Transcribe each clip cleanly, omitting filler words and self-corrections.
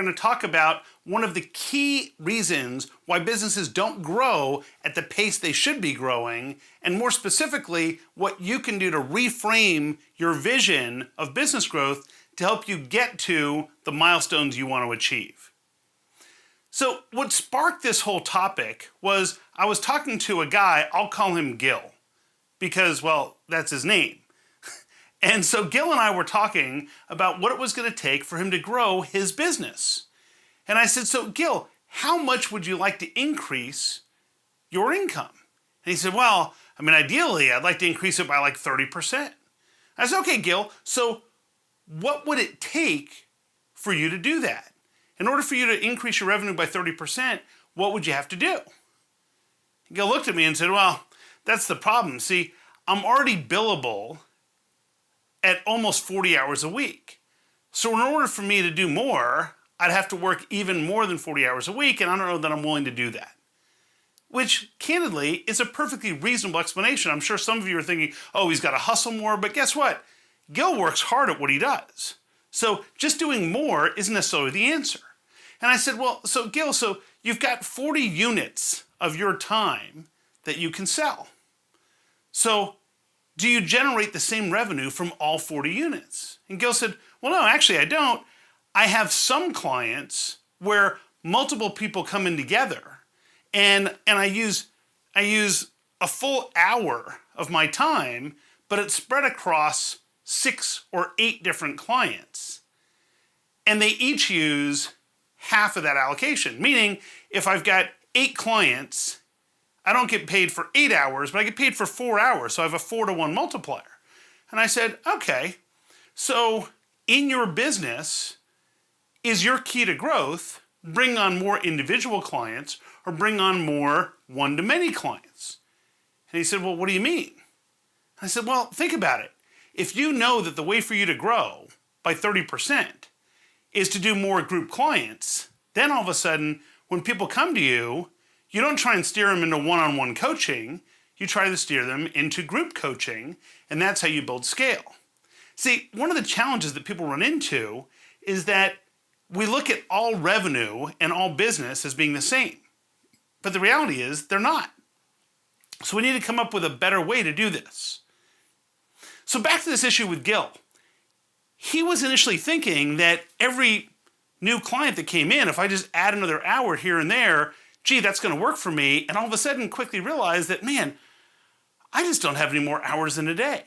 going to talk about one of the key reasons why businesses don't grow at the pace they should be growing, and more specifically, what you can do to reframe your vision of business growth to help you get to the milestones you want to achieve. So what sparked this whole topic was I was talking to a guy, I'll call him Gil, because, well, that's his name. And so Gil and I were talking about what it was going to take for him to grow his business. And I said, so Gil, how much would you like to increase your income? And he said, well, I mean, ideally, I'd like to increase it by like 30%. I said, okay, Gil, so what would it take for you to do that? In order for you to increase your revenue by 30%, what would you have to do? Gil looked at me and said, well, that's the problem. See, I'm already billable at almost 40 hours a week. So in order for me to do more, I'd have to work even more than 40 hours a week, and I don't know that I'm willing to do that. Which, candidly, is a perfectly reasonable explanation. I'm sure some of you are thinking, oh, he's got to hustle more, but guess what? Gil works hard at what he does. So just doing more isn't necessarily the answer. And I said, well, so Gil, so you've got 40 units of your time that you can sell. So do you generate the same revenue from all 40 units? And Gil said, well, no, actually I don't. I have some clients where multiple people come in together and I use a full hour of my time, but it's spread across 6 or 8 different clients. And they each use half of that allocation, meaning if I've got 8 clients, I don't get paid for 8 hours, but I get paid for 4 hours. So I have a 4-to-1 multiplier. And I said, okay, so in your business, is your key to growth bring on more individual clients or bring on more one-to-many clients? And he said, well, what do you mean? I said, well, think about it. If you know that the way for you to grow by 30% is to do more group clients, then all of a sudden, when people come to you, you don't try and steer them into one-on-one coaching, you try to steer them into group coaching, and that's how you build scale. See, one of the challenges that people run into is that we look at all revenue and all business as being the same. But the reality is they're not. So we need to come up with a better way to do this. So back to this issue with Gil. He was initially thinking that every new client that came in, if I just add another hour here and there, gee, that's going to work for me. And all of a sudden quickly realized that, man, I just don't have any more hours in a day.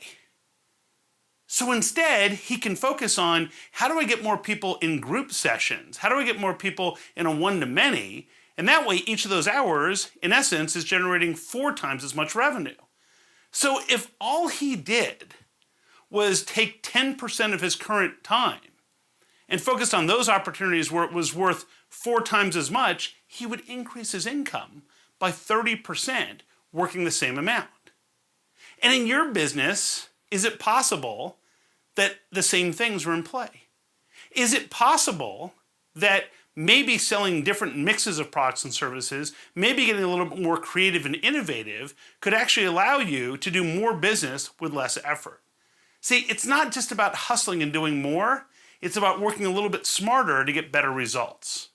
So instead, he can focus on how do I get more people in group sessions? How do I get more people in a one-to-many? And that way, each of those hours, in essence, is generating 4 times as much revenue. So if all he did was take 10% of his current time and focused on those opportunities where it was worth 4 times as much, he would increase his income by 30% working the same amount. And in your business, is it possible that the same things are in play? Is it possible that maybe selling different mixes of products and services, maybe getting a little bit more creative and innovative, could actually allow you to do more business with less effort? See, it's not just about hustling and doing more, it's about working a little bit smarter to get better results.